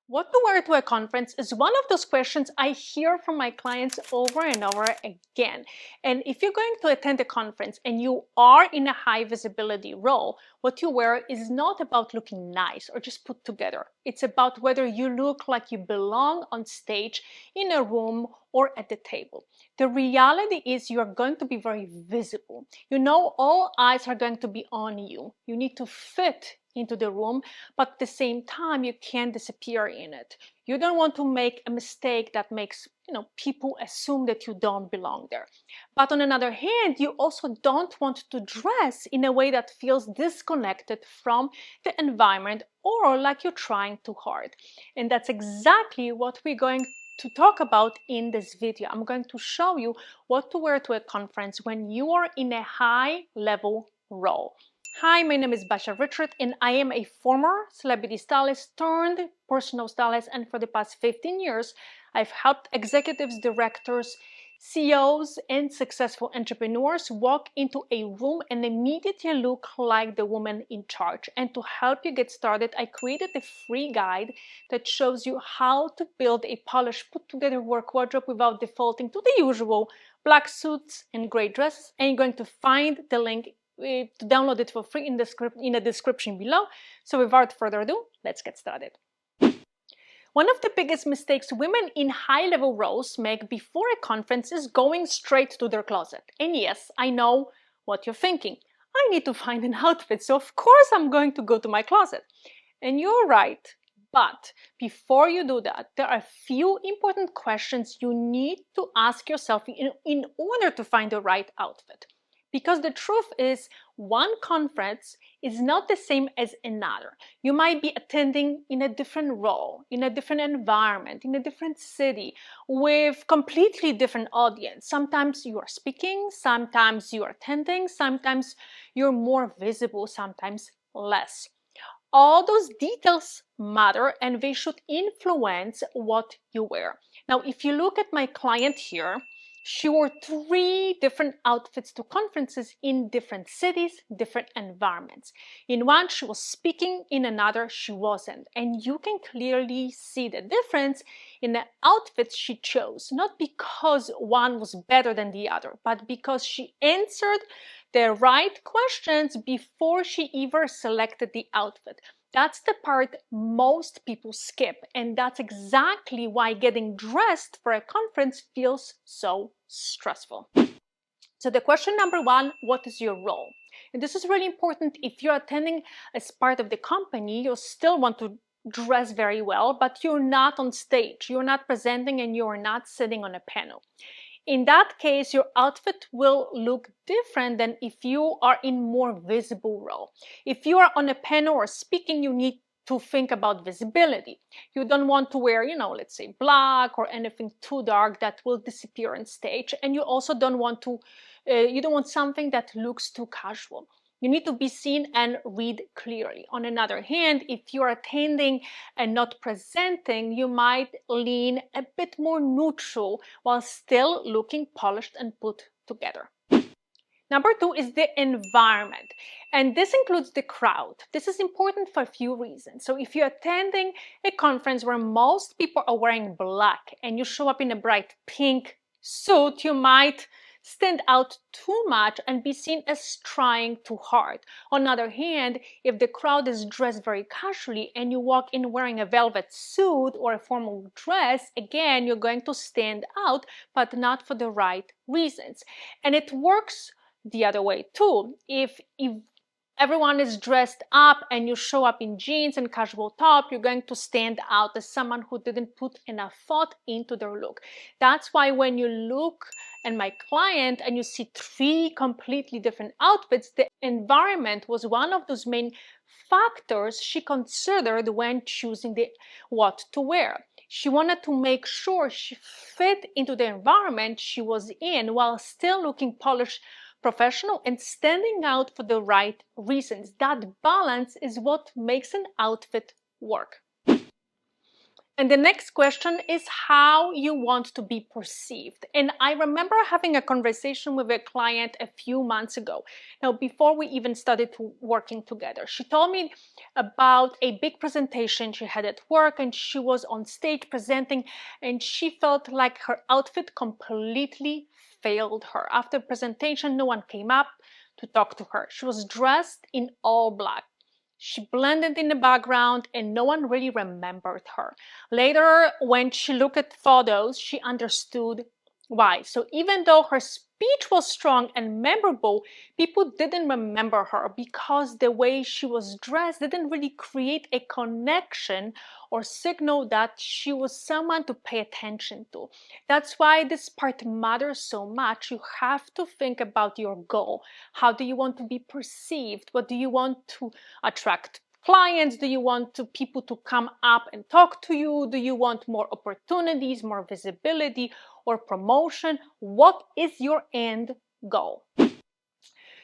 What to wear to a conference is one of those questions I hear from my clients over and over again. And if you're going to attend a conference and you are in a high visibility role, what you wear is not about looking nice or just put together. It's about whether you look like you belong on stage, in a room, or at the table. The reality is you're going to be very visible. All eyes are going to be on you. You need to fit into the room, but at the same time you can't disappear in it. You don't want to make a mistake that makes people assume that you don't belong there. But on another hand, you also don't want to dress in a way that feels disconnected from the environment or like you're trying too hard. And that's exactly what we're going to talk about in this video. I'm going to show you what to wear to a conference when you are in a high level role. Hi, my name is Basia and I am a former celebrity stylist turned personal stylist, and for the past 15 years, I've helped executives, directors, CEOs, and successful entrepreneurs walk into a room and immediately look like the woman in charge. And to help you get started, I created a free guide that shows you how to build a polished, put-together work wardrobe without defaulting to the usual black suits and gray dresses. And you're going to find the link to download it for free in the description below. So without further ado, let's get started. One of the biggest mistakes women in high-level roles make before a conference is going straight to their closet. And yes, I know what you're thinking. I need to find an outfit, so of course I'm going to go to my closet. And you're right. But before you do that, there are a few important questions you need to ask yourself in order to find the right outfit. Because the truth is, one conference is not the same as another. You might be attending in a different role, in a different environment, in a different city, with completely different audience. Sometimes you are speaking, sometimes you are attending, sometimes you're more visible, sometimes less. All those details matter and they should influence what you wear. Now, if you look at my client here, she wore 3 different outfits to conferences in different cities, different environments. In one, she was speaking, in another, she wasn't. And you can clearly see the difference in the outfits she chose, not because one was better than the other, but because she answered the right questions before she even selected the outfit. That's the part most people skip, and that's exactly why getting dressed for a conference feels so stressful. So the question number 1, what is your role? And this is really important. If you're attending as part of the company, you still want to dress very well, but you're not on stage, you're not presenting, and you're not sitting on a panel. In that case, your outfit will look different than if you are in more visible role. If you are on a panel or speaking, you need to think about visibility. You don't want to wear, let's say black or anything too dark that will disappear on stage. And you also don't want something that looks too casual. You need to be seen and read clearly. On another hand, if you're attending and not presenting, you might lean a bit more neutral while still looking polished and put together. Number 2 is the environment, and this includes the crowd. This is important for a few reasons. So if you're attending a conference where most people are wearing black and you show up in a bright pink suit, you might stand out too much and be seen as trying too hard. On the other hand, if the crowd is dressed very casually and you walk in wearing a velvet suit or a formal dress, again, you're going to stand out, but not for the right reasons. And it works the other way too. If everyone is dressed up and you show up in jeans and casual top, you're going to stand out as someone who didn't put enough thought into their look. That's why when you look at my client and you see 3 completely different outfits, the environment was one of those main factors she considered when choosing what to wear. She wanted to make sure she fit into the environment she was in while still looking polished, professional, and standing out for the right reasons. That balance is what makes an outfit work. And the next question is how you want to be perceived. And I remember having a conversation with a client a few months ago. Now, before we even started working together, she told me about a big presentation she had at work, and she was on stage presenting, and she felt like her outfit completely failed her. After the presentation, no one came up to talk to her. She was dressed in all black. She blended in the background and no one really remembered her. Later, when she looked at photos, she understood why. So even though her speech was strong and memorable, people didn't remember her because the way she was dressed didn't really create a connection or signal that she was someone to pay attention to. That's why this part matters so much. You have to think about your goal. How do you want to be perceived? What do you want to attract clients? Do you want people to come up and talk to you? Do you want more opportunities, more visibility, or promotion? What is your end goal?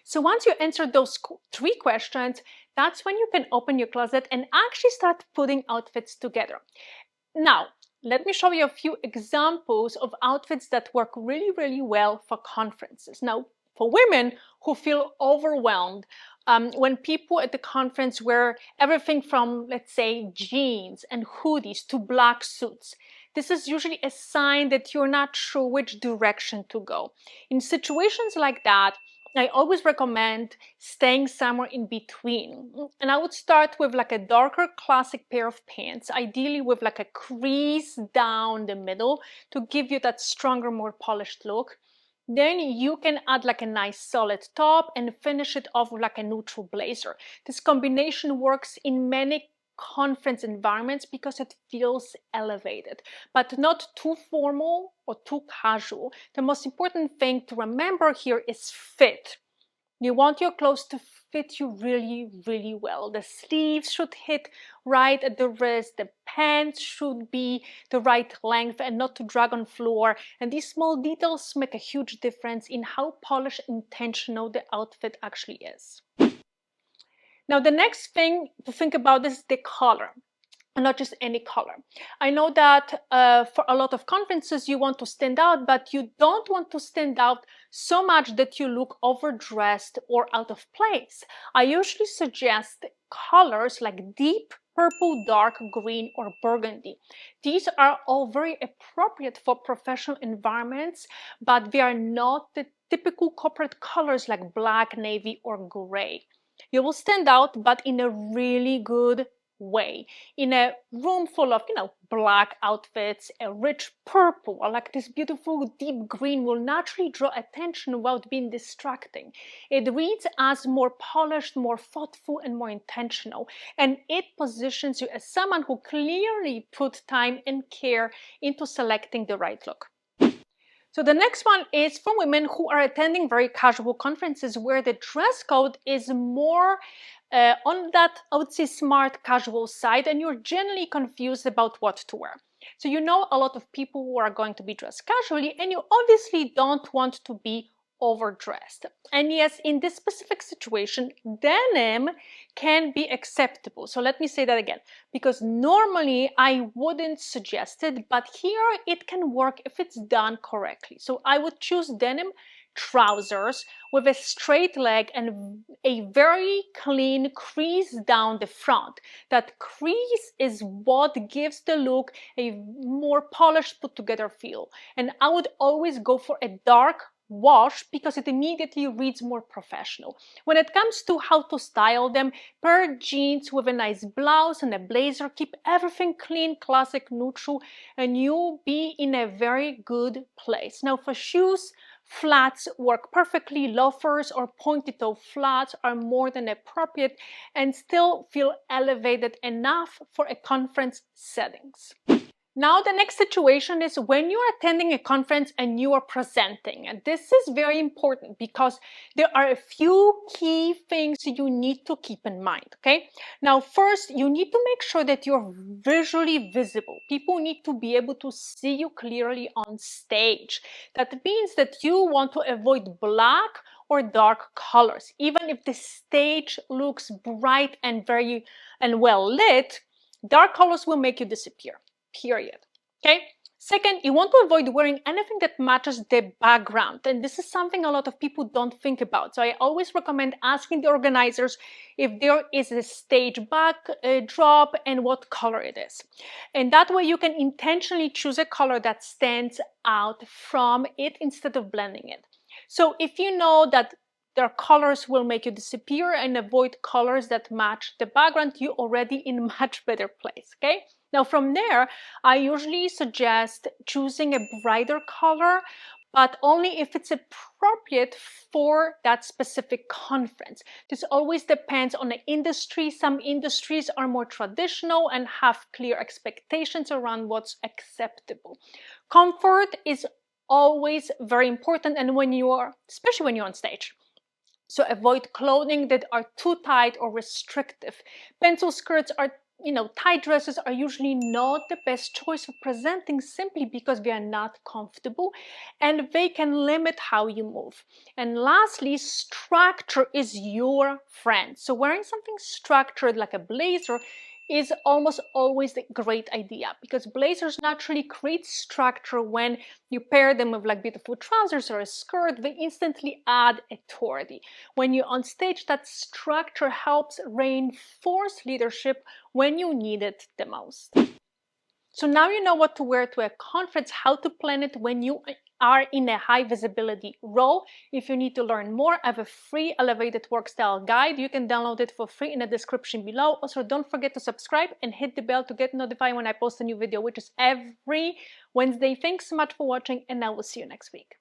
So once you answer those 3 questions, that's when you can open your closet and actually start putting outfits together. Now, let me show you a few examples of outfits that work really, really well for conferences. Now, for women who feel overwhelmed when people at the conference wear everything from, let's say, jeans and hoodies to black suits, this is usually a sign that you're not sure which direction to go. In situations like that, I always recommend staying somewhere in between. And I would start with like a darker classic pair of pants, ideally with like a crease down the middle to give you that stronger, more polished look. Then you can add like a nice solid top and finish it off with like a neutral blazer. This combination works in many conference environments because it feels elevated, but not too formal or too casual. The most important thing to remember here is fit. You want your clothes to fit you really, really well. The sleeves should hit right at the wrist. The pants should be the right length and not to drag on floor. And these small details make a huge difference in how polished and intentional the outfit actually is. Now, the next thing to think about is the color. And not just any color. I know that for a lot of conferences you want to stand out, but you don't want to stand out so much that you look overdressed or out of place. I usually suggest colors like deep purple, dark green, or burgundy. These are all very appropriate for professional environments, but they are not the typical corporate colors like black, navy, or gray. You will stand out, but in a really good way. In a room full of, black outfits, a rich purple or like this beautiful deep green will naturally draw attention without being distracting. It reads as more polished, more thoughtful, and more intentional. And it positions you as someone who clearly put time and care into selecting the right look. So the next one is for women who are attending very casual conferences where the dress code is more on that, I would say, smart casual side, and you're generally confused about what to wear. So you know a lot of people who are going to be dressed casually, and you obviously don't want to be overdressed. And yes, in this specific situation, denim can be acceptable. So let me say that again, because normally I wouldn't suggest it, but here it can work if it's done correctly. So I would choose denim trousers with a straight leg and a very clean crease down the front. That crease is what gives the look a more polished, put together feel. And I would always go for a dark wash because it immediately reads more professional. When it comes to how to style them, pair jeans with a nice blouse and a blazer, keep everything clean, classic, neutral, and you'll be in a very good place. Now for shoes, flats work perfectly. Loafers or pointed toe flats are more than appropriate and still feel elevated enough for a conference settings. Now the next situation is when you are attending a conference and you are presenting. And this is very important because there are a few key things you need to keep in mind, okay? Now first, you need to make sure that you're visually visible. People need to be able to see you clearly on stage. That means that you want to avoid black or dark colors. Even if the stage looks bright and well lit, dark colors will make you disappear. period. Okay? Second, you want to avoid wearing anything that matches the background. And this is something a lot of people don't think about. So I always recommend asking the organizers if there is a stage backdrop and what color it is. And that way you can intentionally choose a color that stands out from it instead of blending it. So if you know that their colors will make you disappear and avoid colors that match the background, you're already in a much better place, okay? Now from there, I usually suggest choosing a brighter color, but only if it's appropriate for that specific conference. This always depends on the industry. Some industries are more traditional and have clear expectations around what's acceptable. Comfort is always very important, and especially when you're on stage. So avoid clothing that are too tight or restrictive. Pencil skirts are, tight dresses are usually not the best choice for presenting simply because they are not comfortable and they can limit how you move. And lastly, structure is your friend. So wearing something structured like a blazer is almost always a great idea because blazers naturally create structure. When you pair them with like beautiful trousers or a skirt, they instantly add authority. When you're on stage, that structure helps reinforce leadership when you need it the most. So now you know what to wear to a conference, how to plan it when you are in a high visibility role. If you need to learn more, I have a free elevated work style guide. You can download it for free in the description below. Also, don't forget to subscribe and hit the bell to get notified when I post a new video, which is every Wednesday. Thanks so much for watching, and I will see you next week.